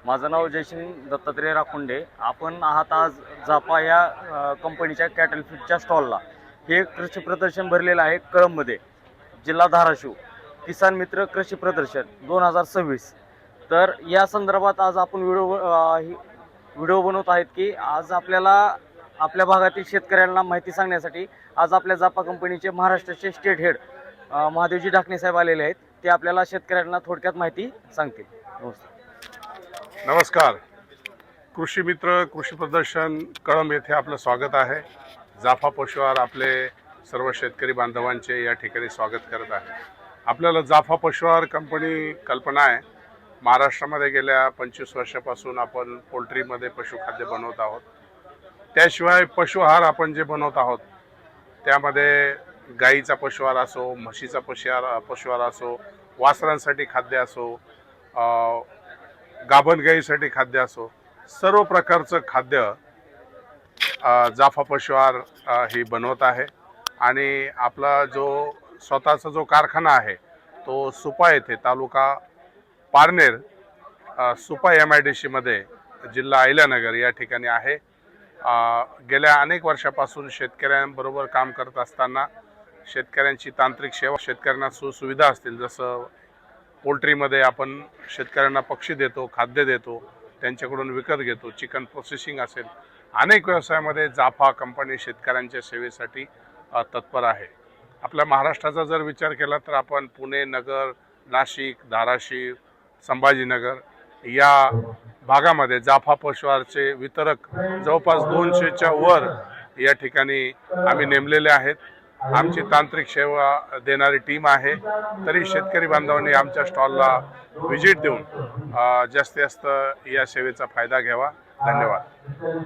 माझं नाव जयसिंग दत्तात्रय राखुंडे. आपण आहात आज जापा या कंपनीच्या कॅटल फीडच्या स्टॉलला. हे कृषी प्रदर्शन भरलेलं आहे कळंबमध्ये, जिल्हा धाराशिव. किसान मित्र कृषी प्रदर्शन 2026. तर या संदर्भात आज आपण व्हिडिओ बनवत आहेत की आज आपल्याला आपल्या भागातील शेतकऱ्यांना माहिती सांगण्यासाठी आज आपल्या जापा कंपनीचे महाराष्ट्राचे स्टेट हेड महादेवजी ढाकणे साहेब आलेले आहेत. ते आपल्याला शेतकऱ्यांना थोडक्यात माहिती सांगतील. नमस्कार. नमस्कार. कृषी मित्र कृषी प्रदर्शन कळंब येथे आपलं स्वागत आहे. जाफा पशुआहार आपले सर्व शेतकरी बांधवांचे या ठिकाणी स्वागत करत आहे. आपल्याला जाफा पशुआहार कंपनी कल्पना आहे. महाराष्ट्रामध्ये गेल्या 25 वर्षापासून आपण पोल्ट्रीमध्ये पशुखाद्य बनवत आहोत. त्याशिवाय पशुआहार आपण जे बनवत आहोत त्यामध्ये गाईचा पशुआहार असो, म्हशीचा पशुआहार असो, वासरांसाठी खाद्य असो, गाभण गाईसाठी खाद्य असो, सर्व प्रकारचं खाद्य जाफा पशुआहार ही बनवत आहे. आणि आपला जो स्वतःचा जो कारखाना आहे तो सुपा येथे, तालुका पारनेर, सुपा MIDC मध्ये, जिल्हा अहिल्यानगर या ठिकाणी आहे. गेल्या अनेक वर्षापासून शेतकऱ्यांबरोबर काम करत असताना शेतकऱ्यांची तांत्रिक सेवा, शेतकऱ्यांना सुविधा असतील, जसं पोल्ट्रीमध्ये आपण शेतकऱ्यांना पक्षी देतो, खाद्य देतो, त्यांच्याकडून विकत घेतो, चिकन प्रोसेसिंग असेल, अनेक व्यवसायामध्ये जाफा कंपनी शेतकऱ्यांच्या सेवेसाठी तत्पर आहे. आपल्या महाराष्ट्राचा जर विचार केला तर आपण पुणे, नगर, नाशिक, धाराशिव, संभाजीनगर या भागामध्ये जाफा पशुआहारचे वितरक जवळपास 200च्या वर या ठिकाणी आम्ही नेमलेले आहेत. आमची तांत्रिक सेवा देणारी टीम आहे. तरी शेतकरी बांधवांनी आमच्या स्टॉलला व्हिजिट देऊन जास्तीत जास्त या सेवेचा फायदा घ्यावा. धन्यवाद.